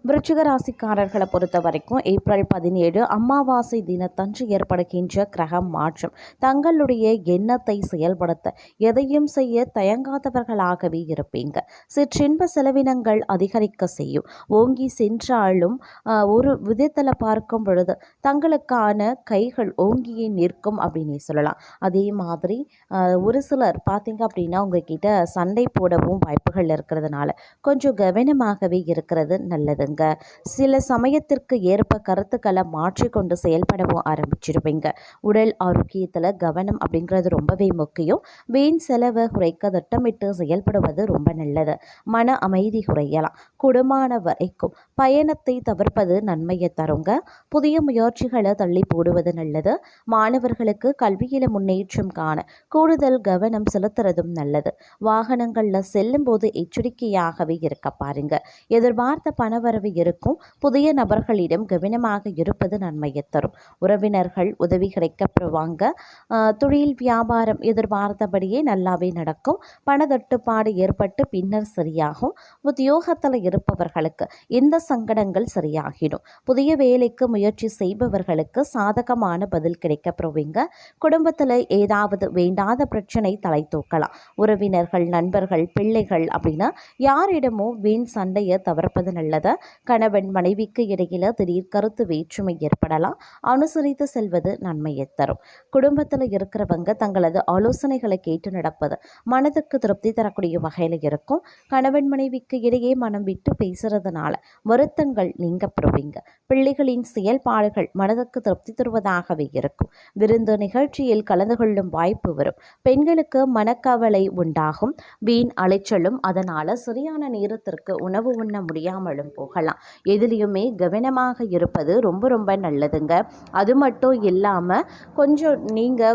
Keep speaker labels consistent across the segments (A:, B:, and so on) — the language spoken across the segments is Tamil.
A: விருச்சிக ராசிக்காரர்களை பொறுத்த வரைக்கும் ஏப்ரல் 17 அமாவாசை தினத்தன்று ஏற்படுகின்ற கிரக மாற்றம் தங்களுடைய எண்ணத்தை செயல்படுத்த எதையும் செய்ய தயங்காதவர்களாகவே இருப்பீங்க. சிற்றின்ப செலவினங்கள் அதிகரிக்க செய்யும். ஓங்கி சென்றாலும் ஒரு விதத்தில் பார்க்கும் பொழுது தங்களுக்கான கைகள் ஓங்கியே நிற்கும் அப்படின்னு சொல்லலாம். அதே மாதிரி ஒரு சிலர் பார்த்தீங்க அப்படின்னா உங்ககிட்ட சண்டை போடவும் வாய்ப்புகள் இருக்கிறதுனால கொஞ்சம் கவனமாகவே இருக்கிறது நல்லதுங்க. சில சமயத்திற்கு ஏற்ப கருத்துக்களை மாற்றிக்கொண்டு செயல்படவும் ஆரம்பிச்சிருவீங்க. உடல் ஆரோக்கியத்தில் கவனம் அப்படிங்கிறது ரொம்பவே முக்கியம். வீண் செலவை குறைக்க திட்டமிட்டு செயல்படுவது ரொம்ப நல்லது. மன அமைதி குறையலாம். குடும்பமான வரைக்கும் பயணத்தை தவிர்ப்பது நன்மையை தருங்க. புதிய முயற்சிகளை தள்ளி போடுவது நல்லது. மாணவர்களுக்கு கல்வியில முன்னேற்றம் காண கூடுதல் கவனம் செலுத்துறதும் நல்லது. வாகனங்களில் செல்லும் போது எச்சரிக்கையாகவே இருக்க பாருங்க. எதிர்பார்த்த பணவரவு இருக்கும். புதிய நபர்களிடம் கவனமாக இருப்பது நன்மையை தரும். உறவினர்கள் உதவி கிடைக்கப்படுவாங்க. தொழில் வியாபாரம் எதிர்பார்த்தபடியே நல்லாவே நடக்கும். பணத்தட்டுப்பாடு ஏற்பட்டு பின்னர் சரியாகும். உத்தியோகத்தில் இருப்பவர்களுக்கு இந்த சங்கடங்கள் சரியாகிடும். புதிய வேலைக்கு முயற்சி செய்பவர்களுக்கு சாதகமான பதில் கிடைக்கப்படுவீங்க. குடும்பத்தில் ஏதாவது வேண்டாத பிரச்சனை தலை தூக்கலாம். உறவினர்கள், நண்பர்கள், பிள்ளைகள் அப்படின்னா யாரிடமோ வீண் சண்டையை தவிர்ப்பது நல்லது. கணவன் மனைவிக்கு இடையில திடீர் கருத்து வேற்றுமை ஏற்படலாம். அனுசரித்து செல்வது நன்மையை தரும். குடும்பத்தில் இருக்கிறவங்க தங்களது ஆலோசனைகளை கேட்டு நடப்பது மனதுக்கு திருப்தி தரக்கூடிய வகையில் இருக்கும். கணவன் மனைவிக்கு இடையே மனம் விட்டு பேசுறதுனால வருத்தங்கள் நீங்க பெறுவீங்க. பிள்ளைகளின் செயல்பாடுகள் மனதுக்கு திருப்தி தருவதாகவே இருக்கும். விருந்து நிகழ்ச்சியில் கலந்து கொள்ளும் வாய்ப்பு வரும். பெண்களுக்கு மனக்கவலை உண்டாகும். வீண் அலைச்சலும் அதனால சரியான நேரத்திற்கு உணவு உண்ண முடியாமலும் போகலாம். எதுலேயுமே கவனமாக இருப்பது ரொம்ப ரொம்ப நல்லதுங்க. அது மட்டும் இல்லாமல்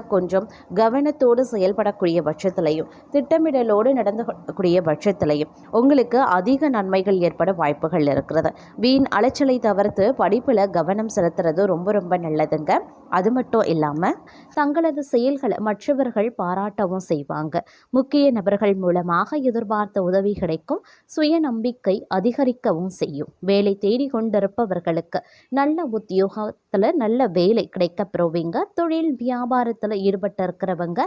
A: கொஞ்சம் கவனத்தோடு செயல்படக்கூடிய பட்சத்திலையும் திட்டமிடலோடு நடந்துக்கூடிய பட்சத்திலையும் உங்களுக்கு அதிக நன்மைகள் ஏற்பட வாய்ப்புகள் இருக்கிறது. வீண் அலைச்சலை தவிர்த்து படிப்பில் கவனம் செலுத்துறது ரொம்ப ரொம்ப நல்லதுங்க. அது மட்டும் இல்லாமல் தங்களது செயல்களை மற்றவர்கள் பாராட்டவும் செய்வாங்க. முக்கிய நபர்கள் மூலமாக எதிர்பார்த்த உதவி கிடைக்கும். சுய நம்பிக்கை அதிகரிக்கவும் செய்யும். வேலை தேடி கொண்டிருப்பவர்களுக்கு நல்ல உத்தியோகத்தில் நல்ல வேலை கிடைக்க பெறுவீங்க. தொழில் வியாபாரத்தில் ஈடுபட்டு இருக்கிறவங்க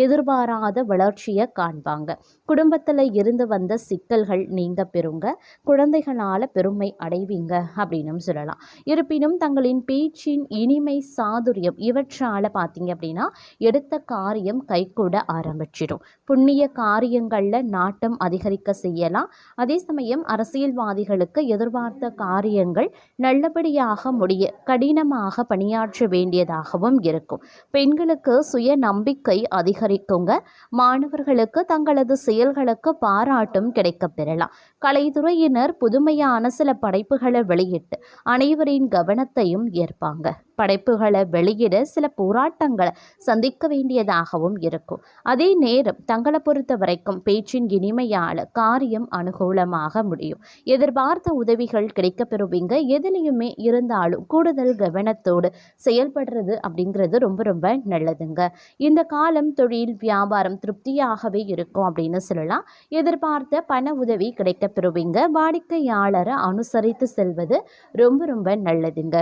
A: எதிர்பாராத வளர்ச்சியை காண்பாங்க. குடும்பத்தில் இருந்து வந்த சிக்கல்கள் நீங்க பெறுங்க. குழந்தைகளால் பெருமை அடைவீங்க அப்படின்னு சொல்லலாம். இருப்பினும் தங்களின் பேச்சின் இனிமை, சாதுரியம் இவற்றால் பார்த்தீங்க அப்படின்னா எடுத்த காரியம் கைகூட ஆரம்பிச்சிடும். புண்ணிய காரியங்களில் நாட்டம் அதிகரிக்க செய்யலாம். அதே சமயம் அரசியல்வாதிகளுக்கு எதிர்பார்த்த காரியங்கள் நல்லபடியாக முடிய கடினமாக பணியாற்ற வேண்டியதாகவும் இருக்கும். பெண்களுக்கு சுய நம்பிக்கை அதிகரிக்குங்க. மாணவர்களுக்கு தங்களது செயல்களுக்கு பாராட்டும் கிடைக்க பெறலாம். கலைத்துறையினர் புதுமையான சில படைப்புகளை வெளியிட்டு அனைவரின் கவனத்தையும் ஏற்பாங்க. படைப்புகளை வெளியிட சில போராட்டங்களை சந்திக்க வேண்டியதாகவும் இருக்கும். அதே நேரம் தங்களை பொறுத்த வரைக்கும் பேச்சின் இனிமையால் காரியம் அனுகூலமாக முடியும். எதிர்பார்த்த உதவிகள் கிடைக்க பெறுவீங்க. எதுலையுமே இருந்தாலும் கூடுதல் கவனத்தோடு செயல்படுறது அப்படிங்கிறது ரொம்ப ரொம்ப நல்லதுங்க. இந்த காலம் தொழில் வியாபாரம் திருப்தியாகவே இருக்கும் அப்படின்னு சொல்லலாம். எதிர்பார்த்த பண உதவி கிடைக்க பெறுவீங்க. வாடிக்கையாளரை அனுசரித்து செல்வது ரொம்ப ரொம்ப நல்லதுங்க.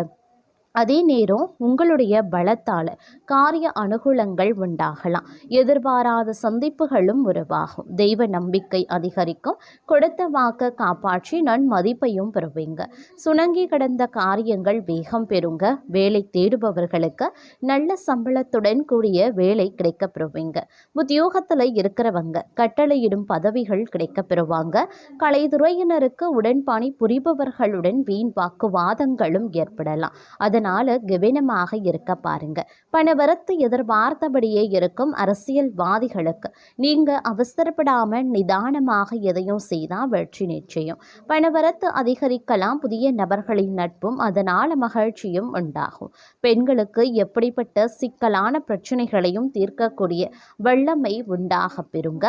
A: அதே நேரம் உங்களுடைய பலத்தால் காரிய அனுகூலங்கள் உண்டாகலாம். எதிர்பாராத சந்திப்புகளும் உருவாகும். தெய்வ நம்பிக்கை அதிகரிக்கும். கொடுத்த வாக்க காப்பாற்றி நன்மதிப்பையும் பெறுவீங்க. சுணங்கி கடந்த காரியங்கள் வேகம் பெறுங்க. வேலை தேடுபவர்களுக்கு நல்ல சம்பளத்துடன் கூடிய வேலை கிடைக்க பெறுவீங்க. உத்தியோகத்தில் இருக்கிறவங்க கட்டளையிடும் பதவிகள் கிடைக்க பெறுவாங்க. கலைத்துறையினருக்கு உடன்பணி புரிபவர்களுடன் வீண் வாக்குவாதங்களும் ஏற்படலாம். அதனால கவனமாக இருக்க பாருங்க. பணவரத்து எதிர்பார்த்தபடியே இருக்கும். அரசியல்வாதிகளுக்கு நீங்க அவசரப்படாம நிதானமாக எதையும் செய்தால் வெற்றி நிச்சயம். பணவரத்து அதிகரிக்கலாம். புதிய நபர்களின் நட்பும் அதனால மகிழ்ச்சியும் உண்டாகும். பெண்களுக்கு எப்படிப்பட்ட சிக்கலான பிரச்சனைகளையும் தீர்க்கக்கூடிய வல்லமை உண்டாக பெறுங்க.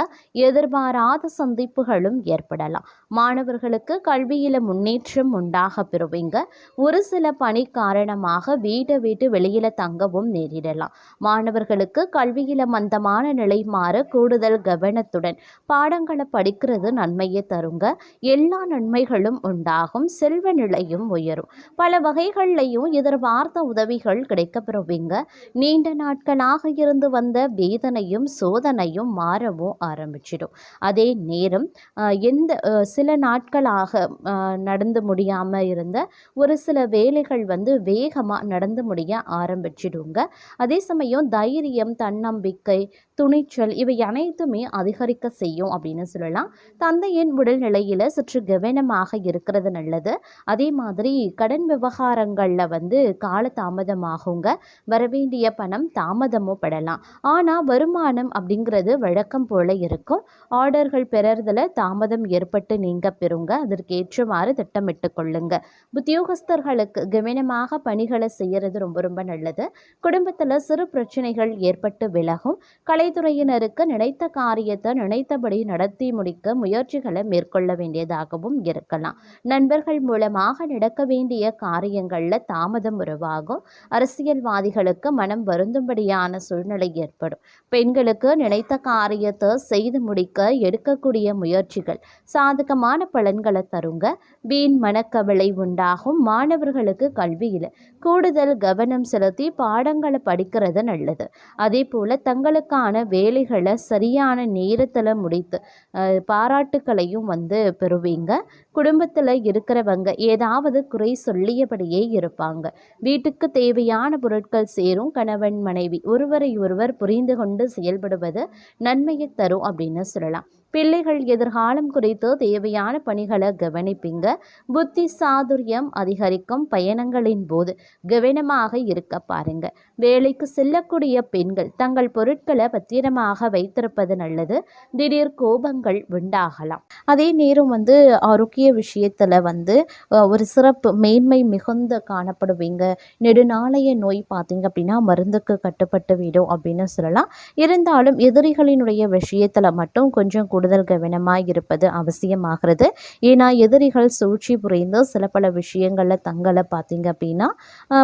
A: எதிர்பாராத சந்திப்புகளும் ஏற்படலாம். மாணவர்களுக்கு கல்வியில முன்னேற்றம் உண்டாக பெறுவீங்க. ஒரு சில பணி காரணமாக காரணமாக வீட்டை விட்டு வெளியில தங்கவும் நேரிடலாம். மாணவர்களுக்கு கல்வியில மந்தமான நிலை மாற கூடுதல் கவனத்துடன் பாடங்களை படிக்கிறது நன்மையை தருங்க. எல்லா நன்மைகளும் உண்டாகும், செல்வ நிலையும் உயரும். பல வகைகள்லையும் எதிர்பார்த்த உதவிகள் கிடைக்கப்பெறுவீங்க. நீண்ட நாட்களாக இருந்து வந்த வேதனையும் சோதனையும் மாறவும் ஆரம்பிச்சிடும். அதே நேரம் சில நாட்களாக நடந்து முடியாம இருந்த ஒரு சில வேலைகள் வேகமா நடந்து முடிய ஆரம்பிச்சிடுங்க. அதே சமயம் தைரியம், தன்னம்பிக்கை, துணிச்சல் இவை அனைத்துமே அதிகரிக்க செய்யும் அப்படின்னு சொல்லலாம். தந்தையின் உடல்நிலையில சற்று கவனமாக இருக்கிறது நல்லது. அதே மாதிரி கடன் விவகாரங்கள்ல கால தாமதமாகுங்க. வரவேண்டிய பணம் தாமதமும் படலாம். ஆனா வருமானம் அப்படிங்கிறது வழக்கம் போல இருக்கும். ஆர்டர்கள் பெறறதுல தாமதம் ஏற்பட்டு நீங்க பெறுங்க. அதற்கேற்றவாறு திட்டமிட்டு கொள்ளுங்க. உத்தியோகஸ்தர்களுக்கு கவனமாக பணிகளை செய்யறது ரொம்ப ரொம்ப நல்லது. குடும்பத்துல சிறு பிரச்சனைகள் ஏற்பட்டு விலகும். கலைத்துறையினருக்கு நினைத்த காரியத்தை நினைத்தபடி நடத்தி முடிக்க முயற்சிகளை மேற்கொள்ள வேண்டியதாகவும் இருக்கலாம். நண்பர்கள் மூலமாக நடக்க வேண்டிய காரியங்கள்ல தாமதம் உருவாகும். அரசியல்வாதிகளுக்கு மனம் வருந்தும்படியான சூழ்நிலை ஏற்படும். பெண்களுக்கு நினைத்த காரியத்தை செய்து முடிக்க எடுக்கக்கூடிய முயற்சிகள் சாதகமான பலன்களை தருங்க. வீண் மனக்கவலை உண்டாகும். மாணவர்களுக்கு கல்வியில் கூடுதல் கவனம் செலுத்தி பாடங்களை படிக்கிறது நல்லது. அதே போல தங்களுக்கான வேலைகளை சரியான நேரத்தில் முடித்து பாராட்டுக்களையும் பெறுவீங்க. குடும்பத்தில் இருக்கிறவங்க ஏதாவது குறை சொல்லியபடியே இருப்பாங்க. வீட்டுக்கு தேவையான பொருட்கள் சேரும். கணவன் மனைவி ஒருவரை ஒருவர் புரிந்து கொண்டு செயல்படுவது நன்மையை தரும் அப்படின்னு சொல்லலாம். பிள்ளைகள் எதிர்காலம் குறித்து தேவையான பணிகளை கவனிப்பீங்க. புத்தி சாதுரியம் அதிகரிக்கும். பயணங்களின் போது கவனமாக இருக்க பாருங்க. வேலைக்கு செல்லக்கூடிய பெண்கள் தங்கள் பொருட்களை பத்திரமாக வைத்திருப்பது நல்லது. திடீர் கோபங்கள் உண்டாகலாம். அதே நேரம் ஆரோக்கிய விஷயத்துல ஒரு சிறப்பு மேன்மை மிகுந்த காணப்படுவீங்க. நெடுநாளைய நோய் பார்த்தீங்க அப்படின்னா மருந்துக்கு கட்டுப்பட்டு விடும் அப்படின்னு சொல்லலாம். இருந்தாலும் எதிரிகளினுடைய விஷயத்துல மட்டும் கொஞ்சம் கூடுதல் கவனமாக இருப்பது அவசியமாகிறது. ஏன்னா எதிரிகள் சூழ்ச்சி புரிந்து சில பல விஷயங்கள்ல தங்களை பார்த்தீங்க அப்படின்னா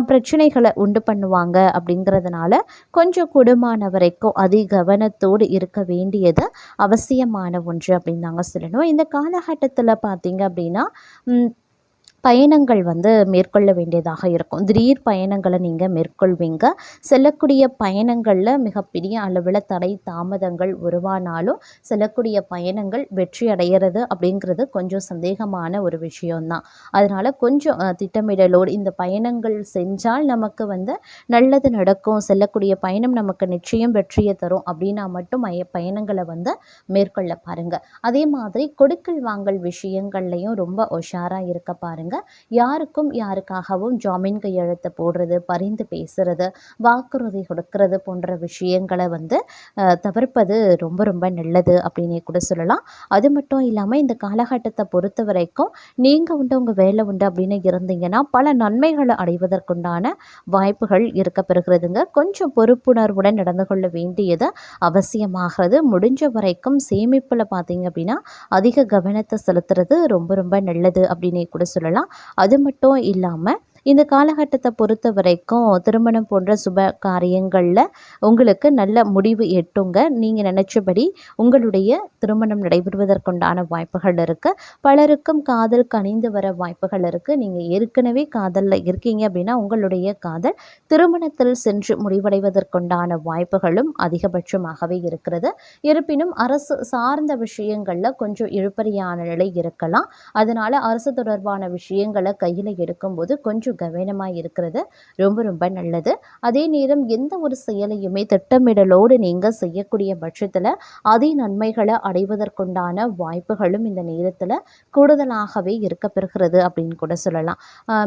A: பிரச்சனைகளை உண்டு பண்ணுவாங்க. அப்படிங்கிறதுனால கொஞ்சம் கூடுமான வரைக்கும் அதிக கவனத்தோடு இருக்க வேண்டியது அவசியமான ஒன்று அப்படின்னு நாங்கள் சொல்லணும். இந்த காலகட்டத்தில் பார்த்தீங்க அப்படின்னா பயணங்கள் மேற்கொள்ள வேண்டியதாக இருக்கும். திடீர் பயணங்களை நீங்கள் மேற்கொள்வீங்க. செல்லக்கூடிய பயணங்களில் மிகப்பெரிய அளவில் தடை தாமதங்கள் உருவானாலும் செல்லக்கூடிய பயணங்கள் வெற்றி அடைகிறது அப்படிங்கிறது கொஞ்சம் சந்தேகமான ஒரு விஷயம்தான். அதனால் கொஞ்சம் திட்டமிடலோடு இந்த பயணங்கள் செஞ்சால் நமக்கு நல்லது நடக்கும், செல்லக்கூடிய பயணம் நமக்கு நிச்சயம் வெற்றியை தரும் அப்படின்னா மட்டும் பயணங்களை மேற்கொள்ள பாருங்கள். அதே மாதிரி கொடுக்கல் வாங்கல் விஷயங்கள்லையும் ரொம்ப உஷாராக இருக்க பாருங்கள். யாருக்கும் யாருக்காகவும் ஜாமீன் கையெழுத்து போடுறது, பரிந்து பேசுறது, வாக்குறுதி கொடுக்கறது போன்ற விஷயங்களை தவிர்ப்பது ரொம்ப ரொம்ப நல்லது அப்படின்னே கூட சொல்லலாம். அது மட்டும் இல்லாமல் இந்த காலகட்டத்தை பொறுத்த வரைக்கும் நீங்கள் உங்கள் வேலை உண்டு அப்படின்னு இருந்தீங்கன்னா பல நன்மைகளை அடைவதற்குண்டான வாய்ப்புகள் இருக்க பெறுகிறதுங்க. கொஞ்சம் பொறுப்புணர்வுடன் நடந்து கொள்ள வேண்டியது அவசியமாகிறது. முடிஞ்ச வரைக்கும் சேமிப்பில் பார்த்தீங்க அப்படின்னா அதிக கவனத்தை செலுத்துறது ரொம்ப ரொம்ப நல்லது அப்படின்னே கூட சொல்லலாம். அது மட்டும் இல்லாமல் இந்த காலகட்டத்தை பொறுத்த வரைக்கும் திருமணம் போன்ற சுப காரியங்களில் உங்களுக்கு நல்ல முடிவு எட்டுங்க. நீங்கள் நினச்சபடி உங்களுடைய திருமணம் நடைபெறுவதற்குண்டான வாய்ப்புகள் இருக்குது. பலருக்கும் காதல் கனிந்து வர வாய்ப்புகள் இருக்குது. நீங்கள் ஏற்கனவே காதலில் இருக்கீங்க அப்படின்னா உங்களுடைய காதல் திருமணத்தில் சென்று முடிவடைவதற்குண்டான வாய்ப்புகளும் அதிகபட்சமாகவே இருக்கிறது. இருப்பினும் அரசு சார்ந்த விஷயங்களில் கொஞ்சம் இழுபறியான நிலை இருக்கலாம். அதனால் அரசு தொடர்பான விஷயங்களை கையில் எடுக்கும்போது கொஞ்சம் கவனமாக இருக்கிறது ரொம்ப ரொம்ப நல்லது. அதே நேரம் எந்த ஒரு செயலையுமே திட்டமிடலோடு நீங்கள் செய்யக்கூடிய பட்சத்தில் அதே நன்மைகளை அடைவதற்குண்டான வாய்ப்புகளும் இந்த நேரத்தில் கூடுதலாகவே இருக்க பெறுகிறது அப்படின்னு கூட சொல்லலாம்.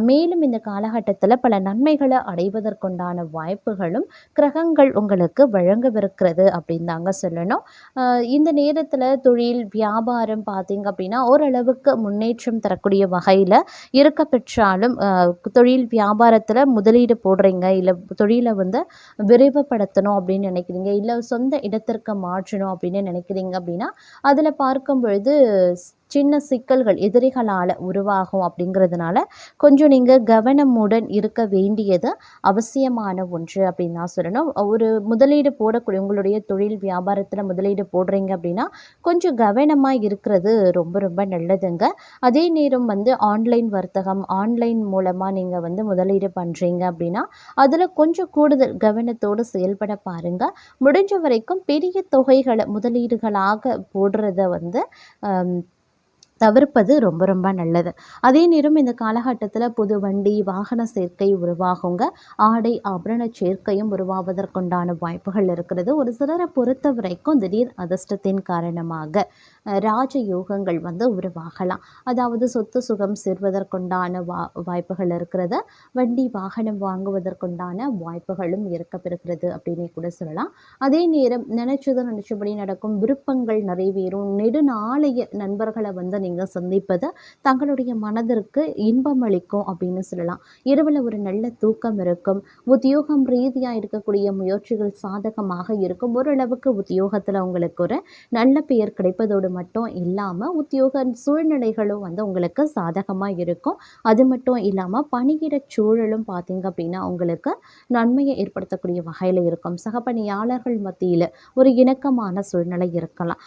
A: மேலும் இந்த காலகட்டத்தில் பல நன்மைகளை அடைவதற்குண்டான வாய்ப்புகளும் கிரகங்கள் உங்களுக்கு வழங்கவிருக்கிறது அப்படின்னு தாங்க சொல்லணும். இந்த நேரத்தில் தொழில் வியாபாரம் பார்த்தீங்க அப்படின்னா ஓரளவுக்கு முன்னேற்றம் தரக்கூடிய வகையில் இருக்க பெற்றாலும் தொழில் வியாபாரத்தில் முதலீடு போடுறீங்க, இல்லை தொழிலை விரைவுபடுத்தணும் அப்படின்னு நினைக்கிறீங்க, இல்லை சொந்த இடத்திற்கு மாற்றணும் அப்படின்னு நினைக்கிறீங்க அப்படின்னா அதில் பார்க்கும் பொழுது சின்ன சிக்கல்கள் எதிரிகளால் உருவாகும். அப்படிங்கிறதுனால கொஞ்சம் நீங்கள் கவனமுடன் இருக்க வேண்டியது அவசியமான ஒன்று அப்படின்னு தான் சொல்லணும். ஒரு முதலீடு போடக்கூடிய உங்களுடைய தொழில் வியாபாரத்தில் முதலீடு போடுறீங்க அப்படின்னா கொஞ்சம் கவனமாக இருக்கிறது ரொம்ப ரொம்ப நல்லதுங்க. அதே நேரம் ஆன்லைன் வர்த்தகம், ஆன்லைன் மூலமாக நீங்கள் முதலீடு பண்ணுறீங்க அப்படின்னா அதில் கொஞ்சம் கூடுதல் கவனத்தோடு செயல்பட பாருங்க. முடிஞ்ச வரைக்கும் பெரிய தொகைகளை முதலீடுகளாக போடுறத தவிர்ப்பது ரொம்ப ரொம்ப நல்லது. அதே நேரம் இந்த காலகட்டத்தில் புது வண்டி வாகன சேர்க்கை உருவாகுங்க. ஆடை ஆபரண சேர்க்கையும் உருவாவதற்குண்டான வாய்ப்புகள் இருக்கிறது. ஒரு சிலரை பொறுத்த வரைக்கும் திடீர் அதிர்ஷ்டத்தின் காரணமாக ராஜ யோகங்கள் உருவாகலாம். அதாவது சொத்து சுகம் சேர்வதற்குண்டான வாய்ப்புகள் இருக்கிறது. வண்டி வாகனம் வாங்குவதற்குண்டான வாய்ப்புகளும் இருக்கப்பெறுகிறது அப்படின்னே கூட சொல்லலாம். அதே நேரம் நினைச்சபடி நடக்கும், விருப்பங்கள் நிறைவேறும், நெடுநாளைய நண்பர்களை நீங்கள் சந்திப்பது தங்களுடைய மனதிற்கு இன்பம் அளிக்கும் அப்படின்னு சொல்லலாம். இரவில் ஒரு நல்ல தூக்கம் இருக்கும். உத்தியோகம் ரீதியாக இருக்கக்கூடிய முயற்சிகள் சாதகமாக இருக்கும். ஓரளவுக்கு உத்தியோகத்தில் உங்களுக்கு ஒரு நல்ல பெயர் கிடைப்பதோடு மட்டும் இல்லாமல் உத்தியோக சூழ்நிலைகளும் உங்களுக்கு சாதகமாக இருக்கும். அது மட்டும் இல்லாமல் பணியிட சூழலும் பார்த்தீங்க அப்படின்னா உங்களுக்கு நன்மையை ஏற்படுத்தக்கூடிய வகையில் இருக்கும். சக பணியாளர்கள் மத்தியில் ஒரு இணக்கமான சூழ்நிலை இருக்கலாம்.